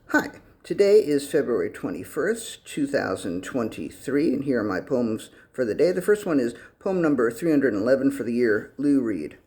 Hi, today is February 21st, 2023, and here are my poems for the day. The first one is poem number 311 for the year, Lou Reed.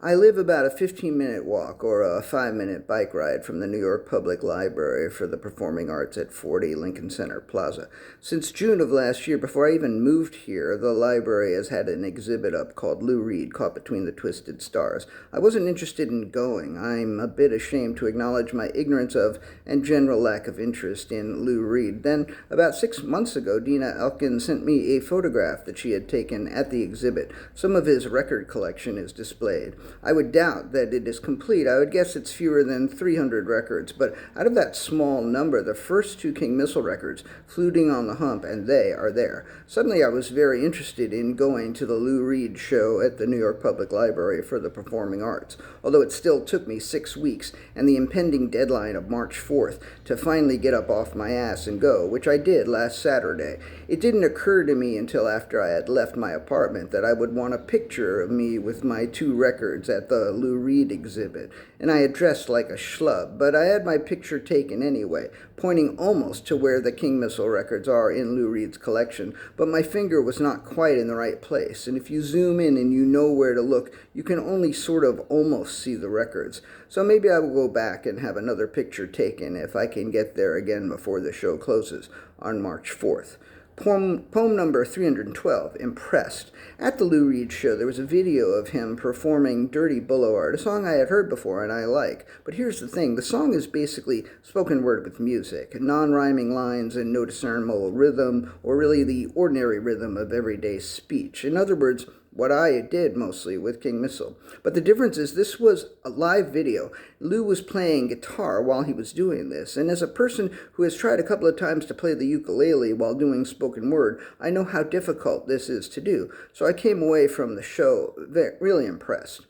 I live about a 15-minute walk or a 5-minute bike ride from the New York Public Library for the Performing Arts at 40 Lincoln Center Plaza. Since June of last year, before I even moved here, the library has had an exhibit up called Lou Reed, Caught Between the Twisted Stars. I wasn't interested in going. I'm a bit ashamed to acknowledge my ignorance of and general lack of interest in Lou Reed. Then, about 6 months ago, Dina Elkin sent me a photograph that she had taken at the exhibit. Some of his record collection is displayed. I would doubt that it is complete. I would guess it's fewer than 300 records, but out of that small number, the first two King Missile records, Fluting on the Hump and They, are there. Suddenly I was very interested in going to the Lou Reed show at the New York Public Library for the Performing Arts, although it still took me 6 weeks and the impending deadline of March 4th to finally get up off my ass and go, which I did last Saturday. It didn't occur to me until after I had left my apartment that I would want a picture of me with my two records at the Lou Reed exhibit, and I had dressed like a schlub, but I had my picture taken anyway, pointing almost to where the King Missile records are in Lou Reed's collection, but my finger was not quite in the right place, and if you zoom in and you know where to look, you can only sort of almost see the records. So maybe I will go back and have another picture taken if I can get there again before the show closes on March 4th. Poem number 312, Impressed. At the Lou Reed show, there was a video of him performing Dirty Boulevard, a song I had heard before and I like. But here's the thing, the song is basically spoken word with music, non-rhyming lines and no discernible rhythm, or really the ordinary rhythm of everyday speech. In other words, what I did mostly with King Missile. But the difference is this was a live video. Lou was playing guitar while he was doing this, and as a person who has tried a couple of times to play the ukulele while doing spoken word, I know how difficult this is to do. So I came away from the show really impressed.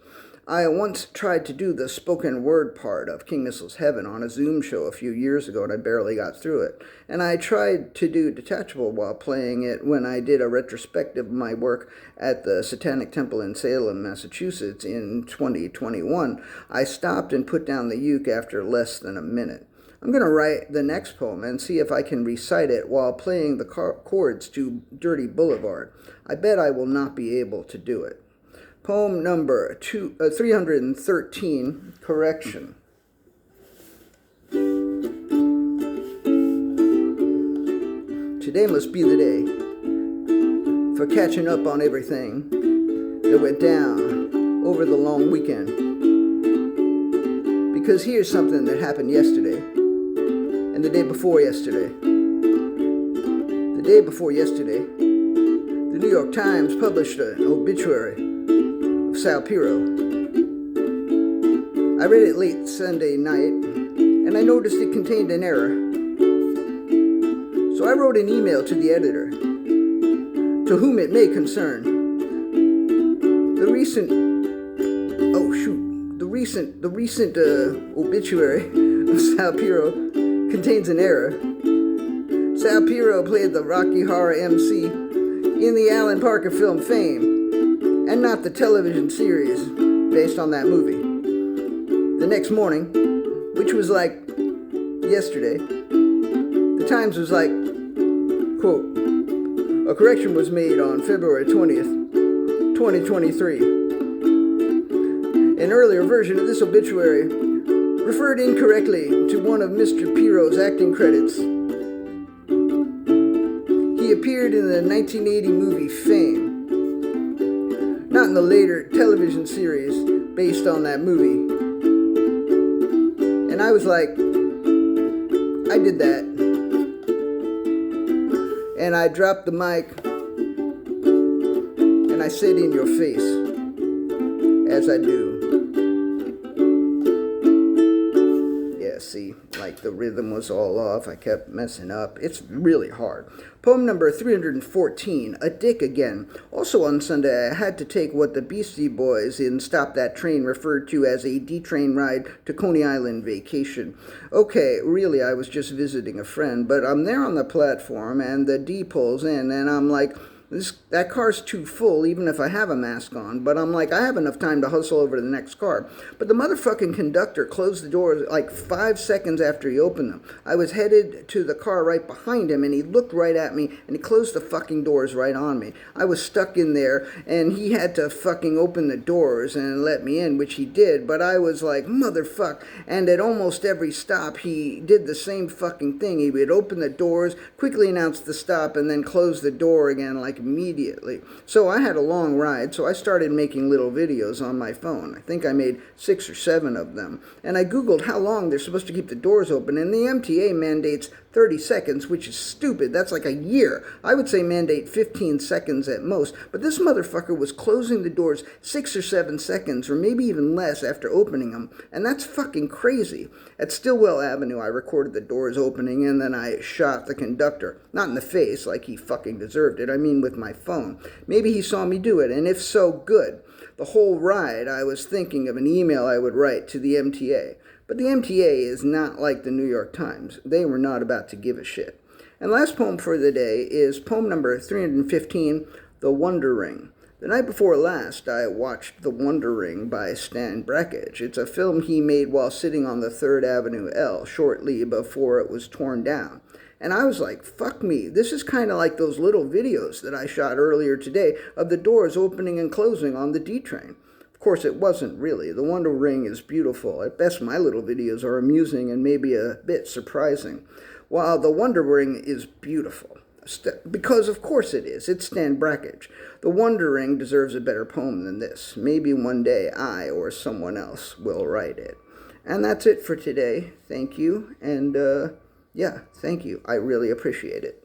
I once tried to do the spoken word part of King Missile's Heaven on a Zoom show a few years ago, and I barely got through it. And I tried to do Detachable while playing it when I did a retrospective of my work at the Satanic Temple in Salem, Massachusetts in 2021. I stopped and put down the uke after less than a minute. I'm going to write the next poem and see if I can recite it while playing the chords to Dirty Boulevard. I bet I will not be able to do it. Poem number 313, Correction. Today must be the day for catching up on everything that went down over the long weekend. Because here's something that happened yesterday and the day before yesterday. The day before yesterday, the New York Times published an obituary Sal Piro. I read it late Sunday night, and I noticed it contained an error. So I wrote an email to the editor, to whom it may concern. The recent obituary of Sal Piro contains an error. Sal Piro played the Rocky Horror MC in the Alan Parker film Fame, and not the television series based on that movie. The next morning, which was like yesterday, the Times was like, quote, a correction was made on February 20th, 2023. An earlier version of this obituary referred incorrectly to one of Mr. Piro's acting credits. He appeared in the 1980 movie Fame, not in the later television series based on that movie. And I was like, I did that. And I dropped the mic and I said in your face, as I do. Yeah, see, like the rhythm was all off. I kept messing up. It's really hard. Poem number 314, A Dick Again. Also on Sunday, I had to take what the Beastie Boys in Stop That Train referred to as a D-train ride to Coney Island vacation. Okay, really, I was just visiting a friend, but I'm there on the platform, and the D pulls in, and I'm like, That car's too full, even if I have a mask on. But I'm like, I have enough time to hustle over to the next car. But the motherfucking conductor closed the doors like 5 seconds after he opened them. I was headed to the car right behind him, and he looked right at me, and he closed the fucking doors right on me. I was stuck in there, and he had to fucking open the doors and let me in, which he did. But I was like, motherfuck. And at almost every stop, he did the same fucking thing. He would open the doors, quickly announce the stop, and then close the door again, like immediately. So I had a long ride, so I started making little videos on my phone. I think I made 6 or 7 of them. And I Googled how long they're supposed to keep the doors open, and the MTA mandates 30 seconds, which is stupid. That's like a year. I would say mandate 15 seconds at most. But this motherfucker was closing the doors 6 or 7 seconds, or maybe even less after opening them. And that's fucking crazy. At Stillwell Avenue, I recorded the doors opening, and then I shot the conductor. Not in the face, like he fucking deserved it. I mean with my phone. Maybe he saw me do it, and if so, good. The whole ride, I was thinking of an email I would write to the MTA. But the MTA is not like the New York Times. They were not about to give a shit. And last poem for the day is poem number 315, The Wonder Ring. The night before last, I watched The Wonder Ring by Stan Brakhage. It's a film he made while sitting on the 3rd Avenue L shortly before it was torn down. And I was like, fuck me, this is kind of like those little videos that I shot earlier today of the doors opening and closing on the D train. Of course, it wasn't really. The Wonder Ring is beautiful. At best, my little videos are amusing and maybe a bit surprising, while The Wonder Ring is beautiful. Because of course it is. It's Stan Brakhage. The Wonder Ring deserves a better poem than this. Maybe one day I or someone else will write it. And that's it for today. Thank you. And yeah, thank you. I really appreciate it.